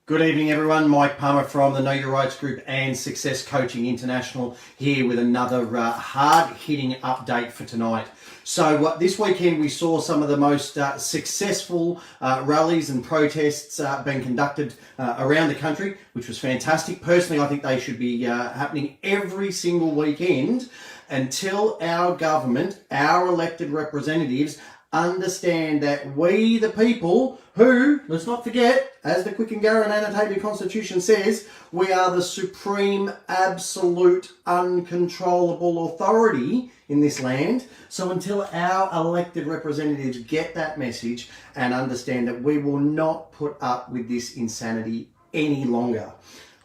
Good evening, everyone. Mike Palmer from the Know Your Rights Group and Success Coaching International here with another hard-hitting update for tonight. So this weekend we saw some of the most successful rallies and protests being conducted around the country, which was fantastic. Personally, I think they should be happening every single weekend until our government, our elected representatives, understand that we, the people, who, let's not forget, as the quick and Garran annotated Constitution says, we are the supreme, absolute, uncontrollable authority in this land. So until our elected representatives get that message and understand that we will not put up with this insanity any longer,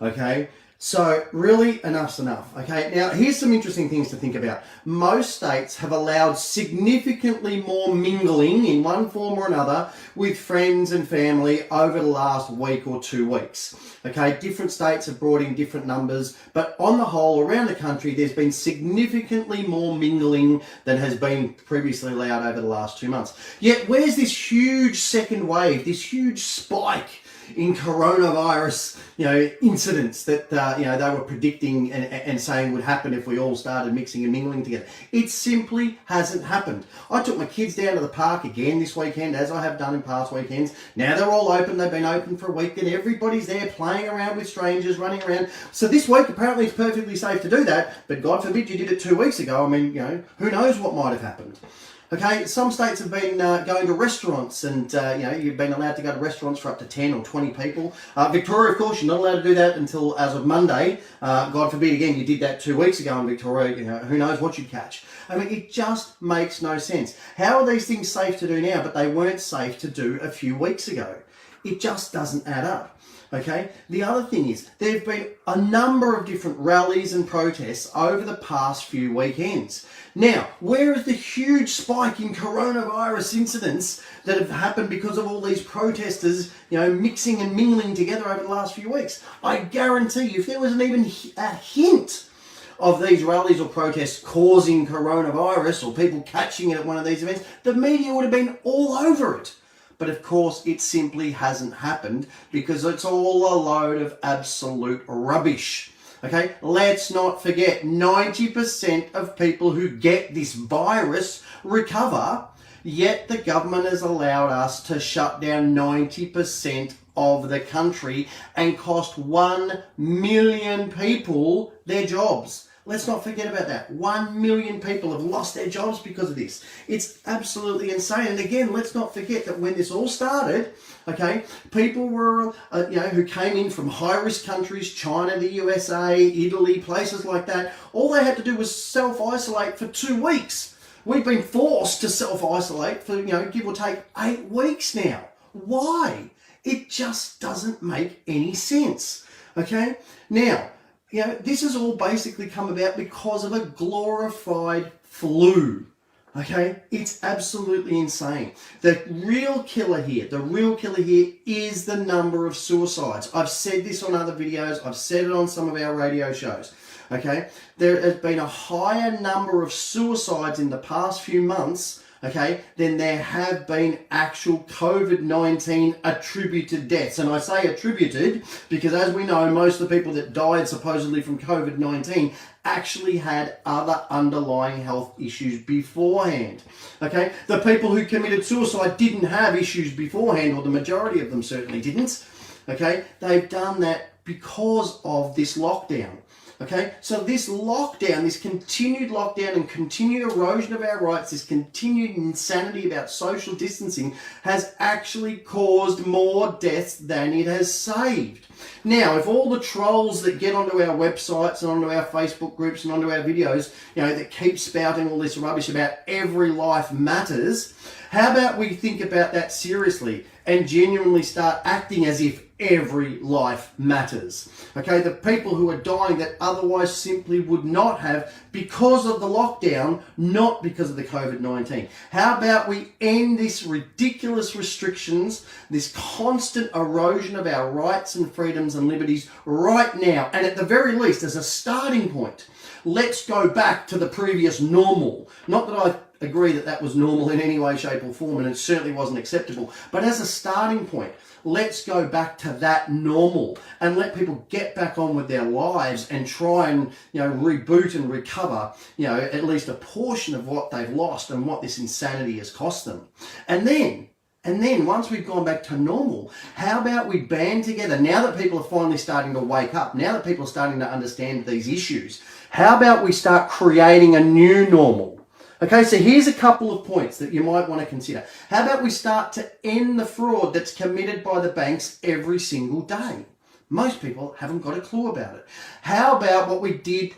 okay? So really, enough's enough, okay? Now, here's some interesting things to think about. Most states have allowed significantly more mingling in one form or another with friends and family over the last week or 2 weeks, okay? Different states have brought in different numbers, but on the whole, around the country, there's been significantly more mingling than has been previously allowed over the last 2 months. Yet, where's this huge second wave, this huge spike in coronavirus, incidents that, they were predicting and saying would happen if we all started mixing and mingling together? It simply hasn't happened. I took my kids down to the park again this weekend, as I have done in past weekends. Now they're all open. They've been open for a week and everybody's there playing around with strangers, running around. So this week, apparently it's perfectly safe to do that, but God forbid you did it 2 weeks ago. I mean, who knows what might have happened. Okay, some states have been going to restaurants and, you've been allowed to go to restaurants for up to 10 or 20 people. Victoria, of course, you're not allowed to do that until as of Monday. God forbid, again, you did that 2 weeks ago in Victoria. Who knows what you'd catch. I mean, it just makes no sense. How are these things safe to do now, but they weren't safe to do a few weeks ago? It just doesn't add up. Okay, the other thing is there have been a number of different rallies and protests over the past few weekends. Now, where is the huge spike in coronavirus incidents that have happened because of all these protesters, mixing and mingling together over the last few weeks? I guarantee you, if there wasn't even a hint of these rallies or protests causing coronavirus or people catching it at one of these events, the media would have been all over it. But of course, it simply hasn't happened because it's all a load of absolute rubbish. Okay, let's not forget 90% of people who get this virus recover, yet the government has allowed us to shut down 90% of the country and cost 1 million people their jobs. Let's not forget about that. 1 million people have lost their jobs because of this. It's absolutely insane. And again, let's not forget that when this all started, okay, people were, who came in from high-risk countries, China, the USA, Italy, places like that, all they had to do was self-isolate for 2 weeks. We've been forced to self-isolate for, give or take 8 weeks now. Why? It just doesn't make any sense, okay? Now, this has all basically come about because of a glorified flu. Okay? It's absolutely insane. The real killer here is the number of suicides. I've said this on other videos. I've said it on some of our radio shows. Okay? There has been a higher number of suicides in the past few months, okay, then there have been actual COVID-19 attributed deaths. And I say attributed because, as we know, most of the people that died supposedly from COVID-19 actually had other underlying health issues beforehand. Okay, the people who committed suicide didn't have issues beforehand, or the majority of them certainly didn't. Okay, they've done that because of this lockdown. Okay, so this lockdown, this continued lockdown and continued erosion of our rights, this continued insanity about social distancing has actually caused more deaths than it has saved. Now, if all the trolls that get onto our websites and onto our Facebook groups and onto our videos, that keep spouting all this rubbish about every life matters, how about we think about that seriously and genuinely start acting as if every life matters. Okay, the people who are dying that otherwise simply would not have because of the lockdown, not because of the COVID-19. How about we end this ridiculous restrictions, this constant erosion of our rights and freedoms and liberties right now, and at the very least, as a starting point, let's go back to the previous normal. Not that agree that that was normal in any way, shape or form, and it certainly wasn't acceptable. But as a starting point, let's go back to that normal and let people get back on with their lives and try and, reboot and recover, at least a portion of what they've lost and what this insanity has cost them. And then once we've gone back to normal, how about we band together, now that people are finally starting to wake up, now that people are starting to understand these issues, how about we start creating a new normal? Okay, so here's a couple of points that you might want to consider. How about we start to end the fraud that's committed by the banks every single day? Most people haven't got a clue about it. How about what we do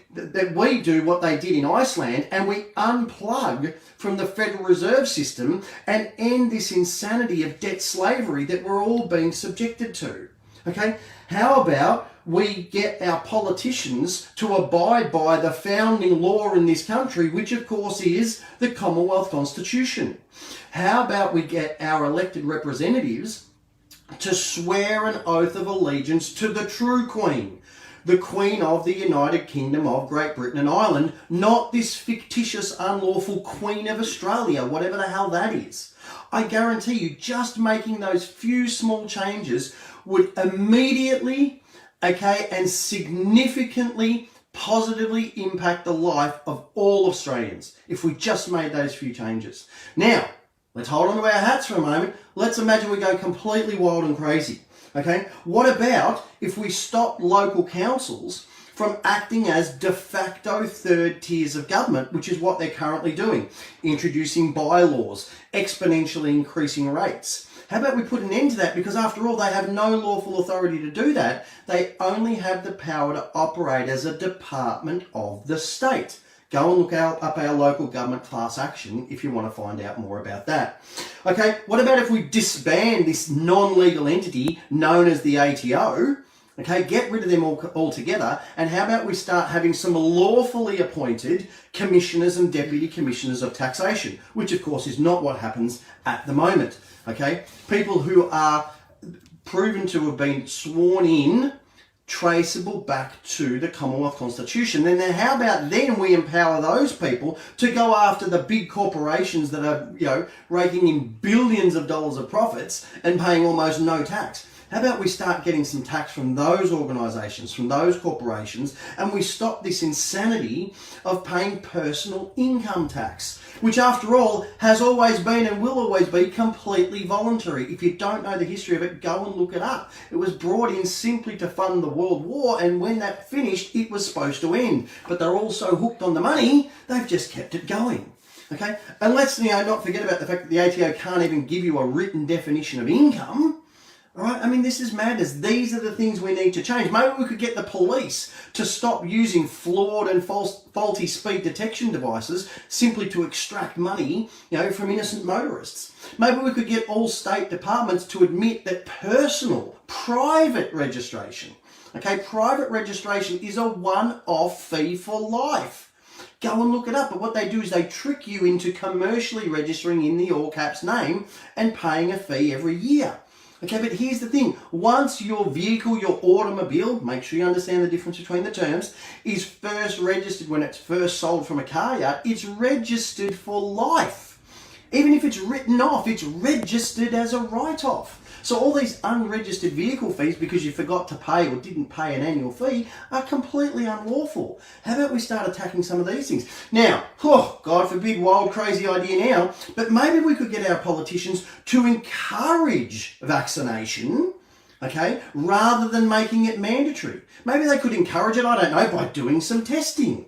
what they did in Iceland, and we unplug from the Federal Reserve System and end this insanity of debt slavery that we're all being subjected to? Okay, how about we get our politicians to abide by the founding law in this country, which of course is the Commonwealth Constitution? How about we get our elected representatives to swear an oath of allegiance to the true Queen, the Queen of the United Kingdom of Great Britain and Ireland, not this fictitious, unlawful Queen of Australia, whatever the hell that is? I guarantee you, just making those few small changes would immediately, and significantly positively impact the life of all Australians if we just made those few changes. Now, let's hold on to our hats for a moment. Let's imagine we go completely wild and crazy. Okay, what about if we stop local councils from acting as de facto third tiers of government, which is what they're currently doing, introducing bylaws, exponentially increasing rates? How about we put an end to that? Because after all, they have no lawful authority to do that. They only have the power to operate as a department of the state. Go and look up our local government class action if you want to find out more about that. Okay, what about if we disband this non-legal entity known as the ATO? Okay, get rid of them altogether, and how about we start having some lawfully appointed commissioners and deputy commissioners of taxation, which of course is not what happens at the moment. Okay, people who are proven to have been sworn in, traceable back to the Commonwealth Constitution. Then how about then we empower those people to go after the big corporations that are, raking in billions of dollars of profits and paying almost no tax? How about we start getting some tax from those organisations, from those corporations, and we stop this insanity of paying personal income tax, which after all has always been and will always be completely voluntary. If you don't know the history of it, go and look it up. It was brought in simply to fund the World War, and when that finished, it was supposed to end. But they're all so hooked on the money, they've just kept it going. Okay, and let's not forget about the fact that the ATO can't even give you a written definition of income. All right, I mean, this is madness. These are the things we need to change. Maybe we could get the police to stop using flawed and faulty speed detection devices simply to extract money, from innocent motorists. Maybe we could get all state departments to admit that private registration, private registration is a one-off fee for life. Go and look it up. But what they do is they trick you into commercially registering in the all caps name and paying a fee every year. Okay, but here's the thing. Once your vehicle, your automobile, make sure you understand the difference between the terms, is first registered when it's first sold from a car yard, it's registered for life. Even if it's written off, it's registered as a write-off. So all these unregistered vehicle fees, because you forgot to pay or didn't pay an annual fee, are completely unlawful. How about we start attacking some of these things? Now, God forbid, wild, crazy idea now, but maybe we could get our politicians to encourage vaccination, rather than making it mandatory. Maybe they could encourage it, I don't know, by doing some testing.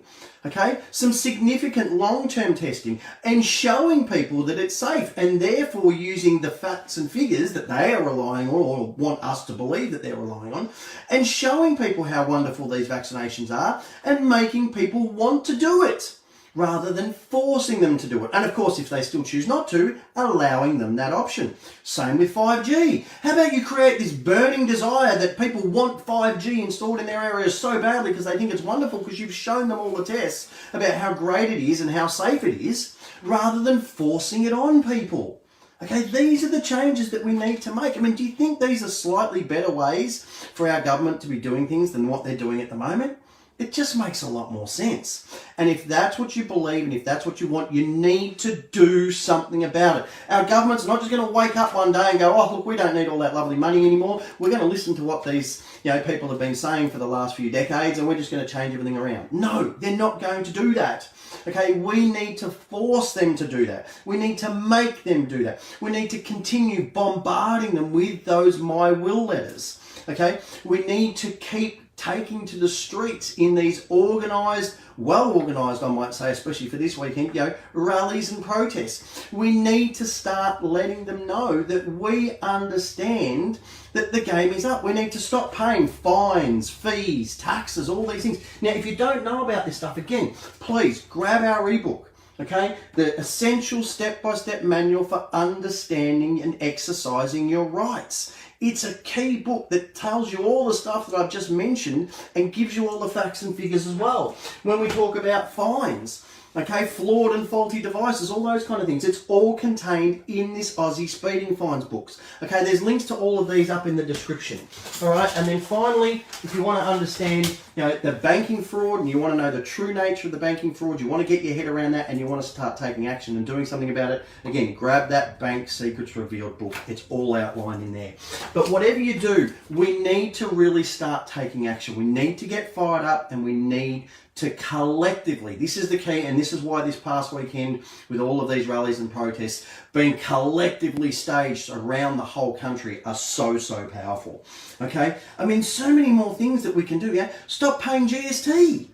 Some significant long-term testing and showing people that it's safe, and therefore using the facts and figures that they are relying on or want us to believe that they're relying on, and showing people how wonderful these vaccinations are and making people want to do it rather than forcing them to do it. And of course, if they still choose not to, allowing them that option. Same with 5G. How about you create this burning desire that people want 5G installed in their areas so badly because they think it's wonderful because you've shown them all the tests about how great it is and how safe it is, rather than forcing it on people. These are the changes that we need to make. Do you think these are slightly better ways for our government to be doing things than what they're doing at the moment? It just makes a lot more sense. And if that's what you believe and if that's what you want, you need to do something about it. Our government's not just going to wake up one day and go, oh, look, we don't need all that lovely money anymore. We're going to listen to what these people have been saying for the last few decades and we're just going to change everything around. No, they're not going to do that. Okay, we need to force them to do that. We need to make them do that. We need to continue bombarding them with those my will letters. Okay, we need to keep taking to the streets in these organised, well-organised, I might say, especially for this weekend, rallies and protests. We need to start letting them know that we understand that the game is up. We need to stop paying fines, fees, taxes, all these things. Now, if you don't know about this stuff, again, please grab our ebook. Okay, the essential step-by-step manual for understanding and exercising your rights. It's a key book that tells you all the stuff that I've just mentioned and gives you all the facts and figures as well. When we talk about fines, okay, flawed and faulty devices, all those kind of things, it's all contained in this Aussie speeding fines books. Okay, there's links to all of these up in the description. All right, and then finally, if you want to understand, the banking fraud and you want to know the true nature of the banking fraud, you want to get your head around that and you want to start taking action and doing something about it, again, grab that Bank Secrets Revealed book. It's all outlined in there. But whatever you do, we need to really start taking action. We need to get fired up and we need to collectively, this is the key, and this is why this past weekend with all of these rallies and protests being collectively staged around the whole country are so powerful. Okay, I mean, so many more things that we can do. Stop paying GST.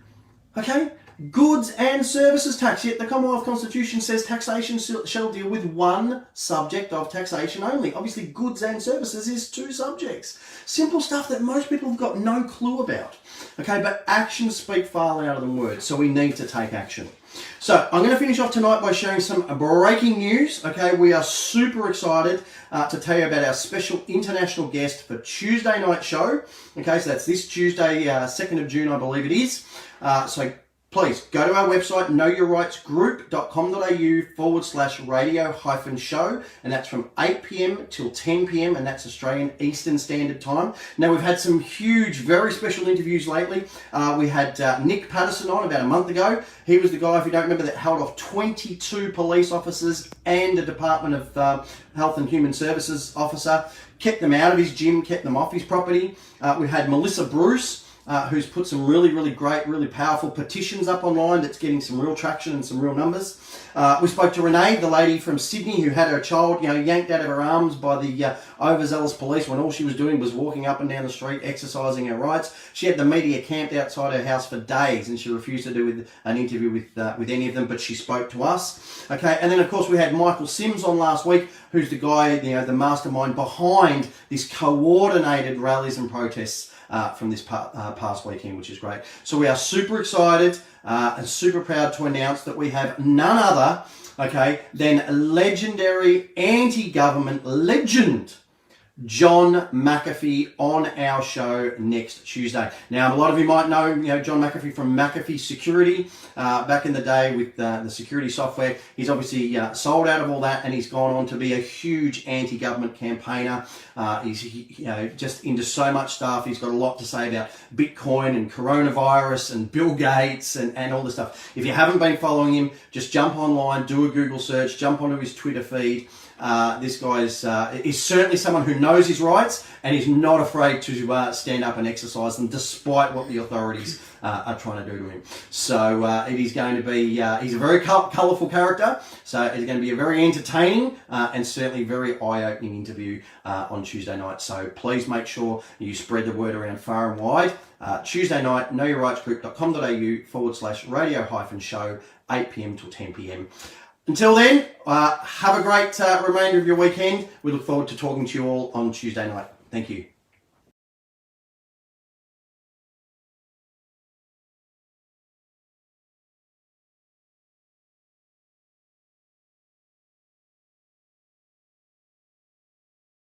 Okay, goods and services tax. Yet the Commonwealth Constitution says taxation shall deal with one subject of taxation only. Obviously, goods and services is two subjects. Simple stuff that most people have got no clue about. Okay, but actions speak far louder than words, so we need to take action. So I'm going to finish off tonight by sharing some breaking news. Okay, we are super excited to tell you about our special international guest for Tuesday night show. Okay, so that's this Tuesday, 2nd of June, I believe it is. So please go to our website, knowyourrightsgroup.com.au/radio-show, and that's from 8 p.m. till 10 p.m, and that's Australian Eastern Standard Time. Now, we've had some huge, very special interviews lately. We had Nick Patterson on about a month ago. He was the guy, if you don't remember, that held off 22 police officers and a Department of Health and Human Services officer, kept them out of his gym, kept them off his property. We had Melissa Bruce, who's put some really great, really powerful petitions up online that's getting some real traction and some real numbers. We spoke to Renee, the lady from Sydney who had her child, yanked out of her arms by the overzealous police when all she was doing was walking up and down the street exercising her rights. She had the media camped outside her house for days and she refused to do an interview with any of them, but she spoke to us. Okay, and then of course we had Michael Sims on last week, who's the guy, the mastermind behind this coordinated rallies and protests from this past weekend, which is great. So we are super excited and super proud to announce that we have none other, than legendary anti-government legend, John McAfee, on our show next Tuesday. Now, a lot of you might know, John McAfee from McAfee Security. Back in the day with the security software, he's obviously sold out of all that, and he's gone on to be a huge anti-government campaigner. He's just into so much stuff. He's got a lot to say about Bitcoin and coronavirus and Bill Gates and all this stuff. If you haven't been following him, just jump online, do a Google search, jump onto his Twitter feed. This guy is certainly someone who knows his rights and is not afraid to stand up and exercise them, despite what the authorities are trying to do to him. So it is going to be, he's a very colourful character, so it's going to be a very entertaining and certainly very eye-opening interview on Tuesday night. So please make sure you spread the word around far and wide. Tuesday night, knowyourrightsgroup.com.au/radio-show, 8 p.m. till 10 p.m. Until then, have a great remainder of your weekend. We look forward to talking to you all on Tuesday night. Thank you.